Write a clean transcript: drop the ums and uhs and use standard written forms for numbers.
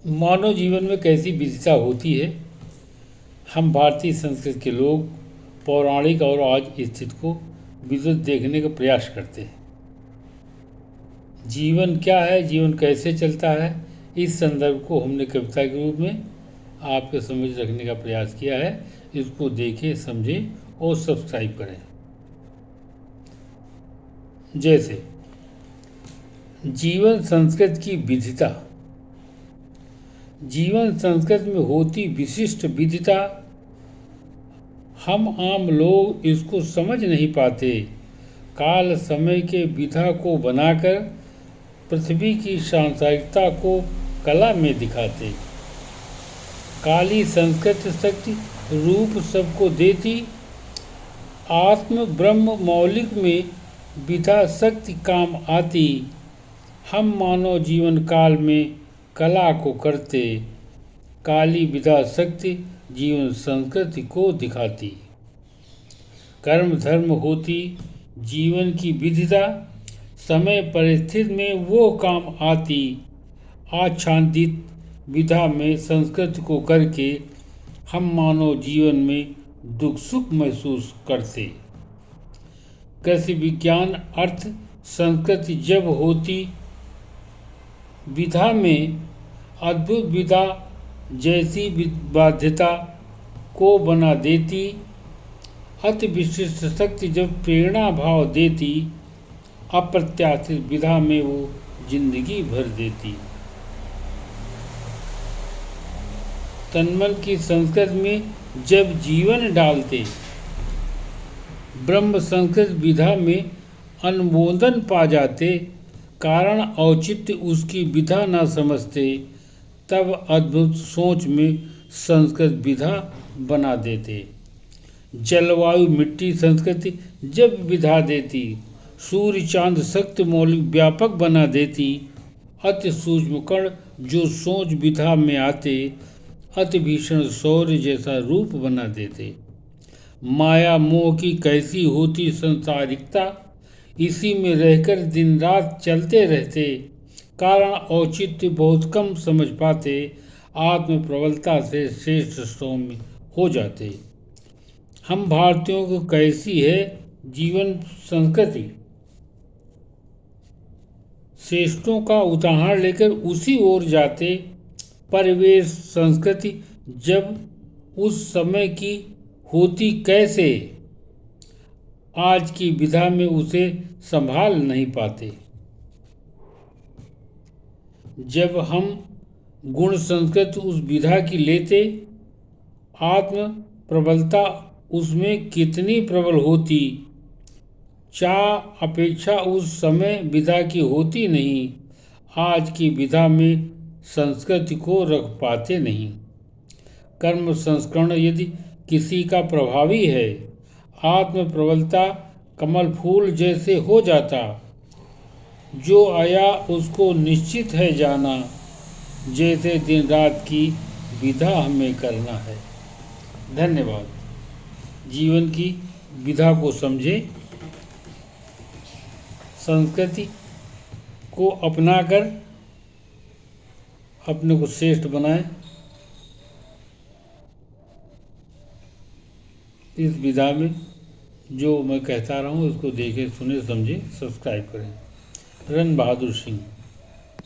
मानव जीवन में कैसी विविधता होती है। हम भारतीय संस्कृति के लोग पौराणिक और आज स्थिति को विद्युत देखने का प्रयास करते हैं। जीवन क्या है, जीवन कैसे चलता है, इस संदर्भ को हमने कविता के रूप में आपके समझ रखने का प्रयास किया है। इसको देखें, समझें और सब्सक्राइब करें। जैसे जीवन संस्कृति की विविधता। जीवन संस्कृति में होती विशिष्ट विविधता हम आम लोग इसको समझ नहीं पाते। काल समय के विधा को बनाकर पृथ्वी की सांसारिकता को कला में दिखाते। काली संस्कृति शक्ति रूप सबको देती। आत्म ब्रह्म मौलिक में विधा शक्ति काम आती। हम मानव जीवन काल में कला को करते। काली विधा शक्ति जीवन संस्कृति को दिखाती। कर्म धर्म होती जीवन की विविधता। समय परिस्थिति में वो काम आती। आच्छादित विधा में संस्कृति को करके हम मानव जीवन में दुख सुख महसूस करते। कृषि विज्ञान अर्थ संस्कृति जब होती विधा में अद्भुत विधा जैसी बाध्यता को बना देती। अति विशिष्ट शक्ति जब प्रेरणा भाव देती। अप्रत्याशित विधा में वो जिंदगी भर देती। तन्मन की संस्कृति में जब जीवन डालते। ब्रह्म संस्कृत विधा में अनुमोदन पा जाते। कारण औचित्य उसकी विधा न समझते। तब अद्भुत सोच में संस्कृत विधा बना देते। जलवायु मिट्टी संस्कृति जब विधा देती। सूर्य चांद शक्ति मौलिक व्यापक बना देती। अति सूक्ष्म कण जो सोच विधा में आते। अति भीषण शौर्य जैसा रूप बना देते। माया मोह की कैसी होती संसारिकता। इसी में रहकर दिन रात चलते रहते। कारण औचित्य बहुत कम समझ पाते। आत्म प्रबलता से श्रेष्ठ सौम्य हो जाते। हम भारतीयों को कैसी है जीवन संस्कृति। श्रेष्ठों का उदाहरण लेकर उसी ओर जाते। परिवेश संस्कृति जब उस समय की होती कैसे। आज की विधा में उसे संभाल नहीं पाते। जब हम गुण संस्कृति उस विधा की लेते। आत्म प्रबलता उसमें कितनी प्रबल होती। चाह अपेक्षा उस समय विधा की होती नहीं। आज की विधा में संस्कृति को रख पाते नहीं। कर्म संस्करण यदि किसी का प्रभावी है। आत्म प्रबलता कमल फूल जैसे हो जाता। जो आया उसको निश्चित है जाना। जैसे दिन रात की विधा हमें करना है। धन्यवाद। जीवन की विधा को समझें, संस्कृति को अपनाकर अपने को श्रेष्ठ बनाएं। इस विधा में जो मैं कहता रहा हूँ उसको देखें, सुने, समझें, सब्सक्राइब करें। रण बहादुर सिंह।